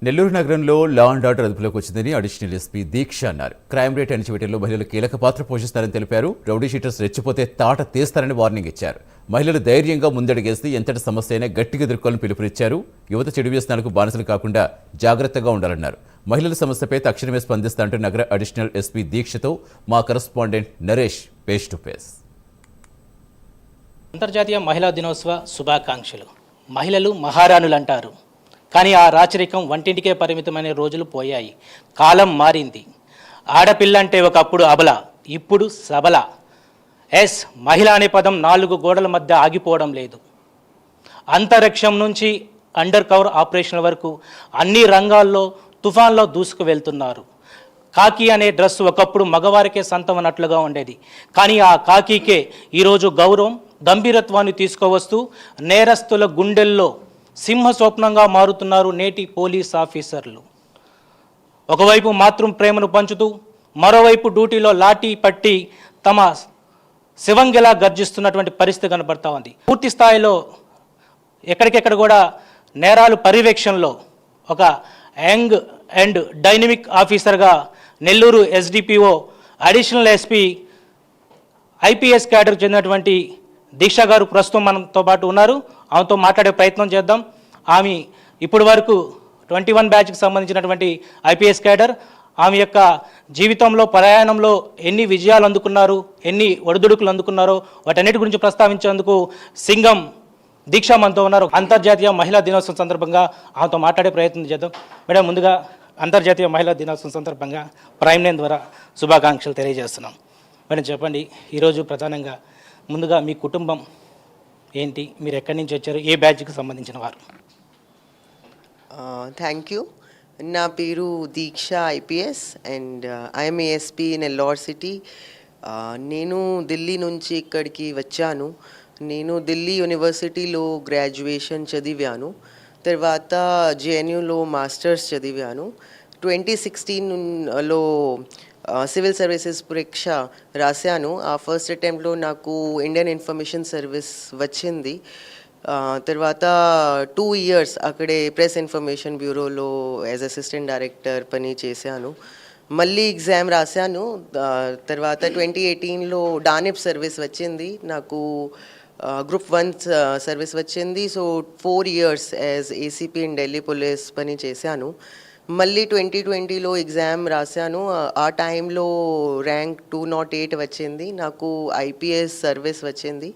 నెల్లూరు నగరంలో law and order అదుపులోకి వచ్చిందని అడిషనల్ ఎస్పీ దీక్ష అన్నారు. క్రైమ్ రేట్ అణచివేయడంలో మహిళలు కీలక పాత్ర పోషిస్తారని తెలిపారు. రౌడీ షీటర్స్ రెచ్చిపోతే తాట తీస్తారని వార్నింగ్ ఇచ్చారు. మహిళలు ధైర్యంగా ముందడుగేస్తే ఎంతటి సమస్య అయినా గట్టిగా ఎదుర్కోవాలని పిలుపునిచ్చారు. యువత చెడు వ్యసనాలకు బానిసలు కాకుండా జాగ్రత్తగా ఉండాలన్నారు. మహిళల సమస్యపై తక్షణమే స్పందిస్తారంటూ నగర అడిషనల్ ఎస్పీ దీక్షతో మా correspondent Naresh face to face. అంతర్జాతీయ మహిళా దినోత్సవ శుభాకాంక్షలు. మహిళలు మహారాణులు అంటారు, కానీ ఆ రాచరికం వంటింటికే పరిమితమైన రోజులు పోయాయి. కాలం మారింది. ఆడపిల్ల అంటే ఒకప్పుడు అబల, ఇప్పుడు సబల. మహిళ అనే పదం 4 గోడల మధ్య ఆగిపోవడం లేదు. అంతరిక్షం నుంచి అండర్ కవర్ ఆపరేషన్ల వరకు అన్ని రంగాల్లో తుఫాన్లో దూసుకు వెళ్తున్నారు. కాకి అనే డ్రెస్ ఒకప్పుడు మగవారికే సొంతం అన్నట్లుగా ఉండేది, కానీ ఆ కాకీకే ఈరోజు గౌరవం, గంభీరత్వాన్ని తీసుకువస్తూ నేరస్తుల గుండెల్లో సింహ స్వప్నంగా మారుతున్నారు నేటి పోలీస్ ఆఫీసర్లు. ఒకవైపు మాతృ ప్రేమను పంచుతూ, మరోవైపు డ్యూటీలో లాఠీ పట్టి తమ శివంగిలా గర్జిస్తున్నటువంటి పరిస్థితి కనబడతా ఉంది. పూర్తి స్థాయిలో ఎక్కడికెక్కడ కూడా నేరాలు పర్యవేక్షణలో ఒక యంగ్ అండ్ డైనమిక్ ఆఫీసర్గా Nellore SDPO additional SP IPS క్యాడర్కు చెందినటువంటి దీక్ష గారు ప్రస్తుతం మనతో పాటు ఉన్నారు. ఆమెతో మాట్లాడే ప్రయత్నం చేద్దాం. ఆమె ఇప్పటి వరకు 21 బ్యాచ్కి సంబంధించినటువంటి ఐపీఎస్ క్యాడర్. ఆమె యొక్క జీవితంలో ప్రయాణంలో ఎన్ని విజయాలు అందుకున్నారు, ఎన్ని ఒడిదుడుకులు అందుకున్నారో వాటన్నిటి గురించి ప్రస్తావించేందుకు సింగం దీక్ష మనతో ఉన్నారు. అంతర్జాతీయ మహిళా దినోత్సవం సందర్భంగా ఆమెతో మాట్లాడే ప్రయత్నం చేద్దాం. మేడం, ముందుగా అంతర్జాతీయ మహిళా దినోత్సవం సందర్భంగా ప్రైమ్ లైన్ ద్వారా శుభాకాంక్షలు తెలియజేస్తున్నాం. మేడం, చెప్పండి, ఈరోజు ప్రధానంగా ముందుగా మీ కుటుంబం ఏంటి, మీరు ఎక్కడి నుంచి వచ్చారు, ఏ బ్యాచ్కి సంబంధించిన వారు? Thank you. నా పేరు Deeksha IPS and I am ASP Nellore city. నేను ఢిల్లీ నుంచి ఇక్కడికి వచ్చాను. నేను ఢిల్లీ యూనివర్సిటీలో గ్రాడ్యుయేషన్ చదివాను, తర్వాత జేఎన్యూలో మాస్టర్స్ చదివాను. 2016లో సివిల్ సర్వీసెస్ పరీక్ష రాశాను. ఆ ఫస్ట్ అటెంప్ట్లో నాకు ఇండియన్ ఇన్ఫర్మేషన్ సర్వీస్ వచ్చింది. తర్వాత 2 years అక్కడే ప్రెస్ ఇన్ఫర్మేషన్ బ్యూరోలో యాజ్ అసిస్టెంట్ డైరెక్టర్ పని చేశాను. మళ్ళీ ఎగ్జామ్ రాశాను. తర్వాత 2018లో డానిప్ సర్వీస్ వచ్చింది నాకు. గ్రూప్ 1 సర్వీస్ వచ్చింది. So 4 years as ACP in Delhi police పని చేశాను. మళ్ళీ 2020లో ఎగ్జామ్ రాశాను. ఆ టైంలో ర్యాంక్ 208 వచ్చింది నాకు. ఐపీఎస్ సర్వీస్ వచ్చింది.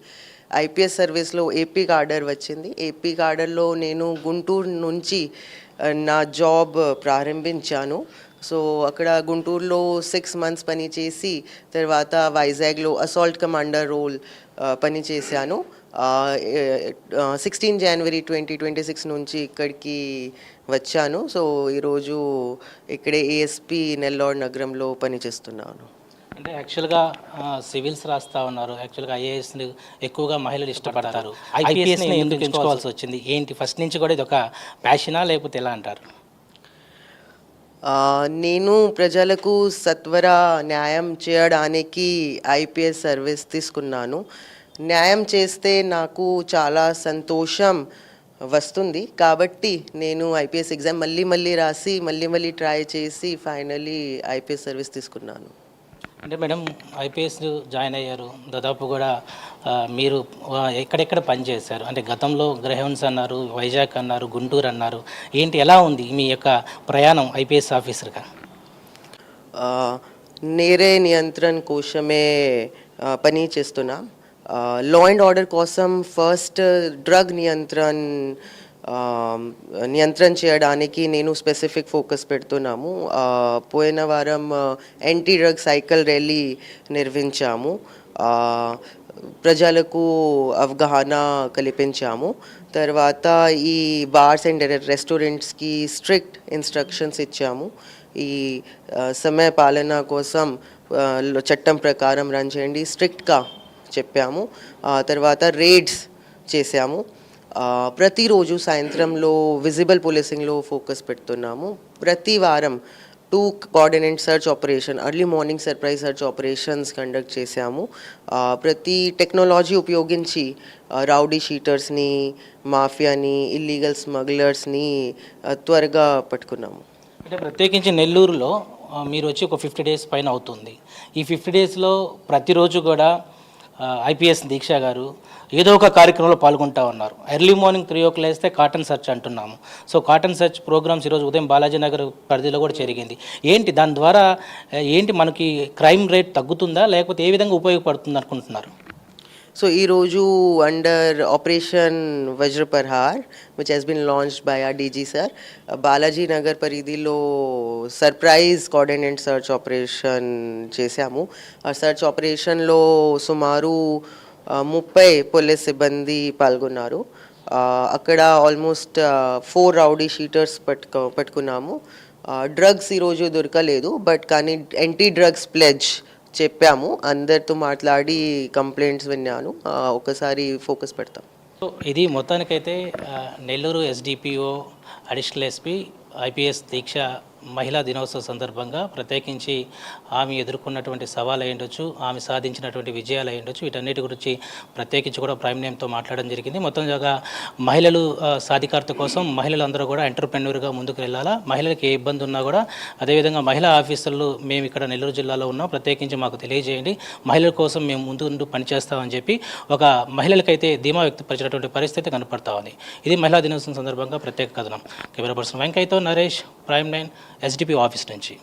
ఐపీఎస్ సర్వీస్లో ఏపీ కార్డర్ వచ్చింది. ఏపీ కార్డర్లో నేను గుంటూరు నుంచి నా జాబ్ ప్రారంభించాను. సో అక్కడ గుంటూరులో 6 months పని చేసి తర్వాత వైజాగ్లో అసాల్ట్ కమాండర్ రోల్ పని చేశాను. 16 January 2026 నుంచి ఇక్కడికి వచ్చాను. సో ఈరోజు ఇక్కడే ఏఎస్పీ నెల్లూరు నగరంలో పనిచేస్తున్నాను. అంటే యాక్చువల్గా సివిల్స్ రాస్తా ఉన్నారు. యాక్చువల్గా ఐఏఎస్ని ఎక్కువగా మహిళలు ఇష్టపడతారు. ఐపీఎస్ని ఎందుకు ఎంచుకోవాల్సి వచ్చింది ఏంటి? ఫస్ట్ నుంచి కూడా ఇది ఒక ప్యాషనా లేకపోతే ఎలా అంటారు? నేను ప్రజలకు సత్వర న్యాయం చేయడానికి ఐపీఎస్ సర్వీస్ తీసుకున్నాను. న్యాయం చేస్తే నాకు చాలా సంతోషం వస్తుంది. కాబట్టి నేను ఐపీఎస్ ఎగ్జామ్ మళ్ళీ రాసి మళ్ళీ ట్రై చేసి ఫైనలీ ఐపీఎస్ సర్వీస్ తీసుకున్నాను. అంటే మేడం, ఐపీఎస్ జాయిన్ అయ్యారు, దాదాపు కూడా మీరు ఎక్కడెక్కడ పనిచేశారు? అంటే గతంలో గ్రహవన్స్ అన్నారు, వైజాగ్ అన్నారు, గుంటూరు అన్నారు. ఏంటి, ఎలా ఉంది మీ యొక్క ప్రయాణం ఐపీఎస్ ఆఫీసర్గా? నేరే నియంత్రణ కోసమే పని చేస్తున్నా. లా అండ్ ఆర్డర్ కోసం ఫస్ట్ డ్రగ్ నియంత్రణ చేయడానికి నేను స్పెసిఫిక్ ఫోకస్ పెడుతున్నాము. పోయిన వారం యాంటీ డ్రగ్ సైకిల్ ర్యాలీ నిర్వహించాము. ప్రజలకు అవగాహన కల్పించాము. తర్వాత ఈ బార్స్ అండ్ రెస్టారెంట్స్కి స్ట్రిక్ట్ ఇన్స్ట్రక్షన్స్ ఇచ్చాము. ఈ సమయ పాలన కోసం చట్టం ప్రకారం రన్ చేయండి స్ట్రిక్ట్గా చెప్పాము. తర్వాత రేడ్స్ చేశాము. ప్రతిరోజు సాయంత్రంలో విజిబుల్ పోలీసింగ్లో ఫోకస్ పెడుతున్నాము. ప్రతి వారం 2 coordinate search operation early morning surprise search operations conduct చేశాము. ప్రతి టెక్నాలజీ ఉపయోగించి రౌడీ షీటర్స్ని, మాఫియాని, ఇల్లీగల్ స్మగ్లర్స్ని త్వరగా పట్టుకున్నాము. అంటే ప్రత్యేకించి నెల్లూరులో మీరు వచ్చి ఒక 50 డేస్ పైన అవుతుంది. ఈ 50 డేస్లో ప్రతిరోజు కూడా ఐపీఎస్ దీక్ష గారు ఏదో ఒక కార్యక్రమంలో పాల్గొంటూ ఉన్నారు. ఎర్లీ మార్నింగ్ 3 o'clock లేస్తే కాటన్ సర్చ్ అంటున్నాము. సో కాటన్ సర్చ్ ప్రోగ్రామ్స్ ఈరోజు ఉదయం బాలాజీ నగర్ పరిధిలో కూడా జరిగింది. ఏంటి దాని ద్వారా ఏంటి మనకి క్రైమ్ రేట్ తగ్గుతుందా లేకపోతే ఏ విధంగా ఉపయోగపడుతుంది అనుకుంటున్నారు? So, ఈరోజు under operation Vajraprahar which has been launched by our DG sir, Balaji Nagar పరిధిలో సర్ప్రైజ్ కోఆర్డినేట్ సర్చ్ ఆపరేషన్ చేశాము. ఆ సర్చ్ ఆపరేషన్లో సుమారు 30 పోలీస్ సిబ్బంది పాల్గొన్నారు. అక్కడ ఆల్మోస్ట్ 4 రౌడీ షీటర్స్ పట్టుకున్నాము. డ్రగ్స్ ఈరోజు దొరకలేదు, బట్ కానీ యాంటీ డ్రగ్స్ ప్లెడ్జ్ చెప్పాము. అందరితో మాట్లాడి కంప్లైంట్స్ విన్నాను. ఒకసారి ఫోకస్ పెడతాం. సో ఇది మొత్తానికైతే Nellore SDPO additional SP IPS Deeksha మహిళా దినోత్సవ సందర్భంగా ప్రత్యేకించి ఆమె ఎదుర్కొన్నటువంటి సవాలు అయి ఉండొచ్చు, ఆమె సాధించినటువంటి విజయాలు అయి ఉండొచ్చు, వీటన్నిటి గురించి ప్రత్యేకించి కూడా ప్రైమ్ నేమ్తో మాట్లాడడం జరిగింది. మొత్తంగా మహిళలు సాధికారత కోసం మహిళలందరూ కూడా ఎంటర్ప్రెన్యూర్గా ముందుకు వెళ్ళాలా, మహిళలకు ఏ ఇబ్బంది ఉన్నా కూడా అదేవిధంగా మహిళా ఆఫీసర్లు మేము ఇక్కడ నెల్లూరు జిల్లాలో ఉన్నాం, ప్రత్యేకించి మాకు తెలియజేయండి, మహిళల కోసం మేము ముందు పనిచేస్తామని చెప్పి ఒక మహిళలకైతే ధీమా వ్యక్తపరిచినటువంటి పరిస్థితి కనపడతా ఉంది. ఇది మహిళా దినోత్సవం సందర్భంగా ప్రత్యేక కథనం. కెమెరా పర్సన్ వెంకయ్యతో నరేష్, ప్రైమ్ 9 ఎస్డిపి ఆఫీస్ నుంచి.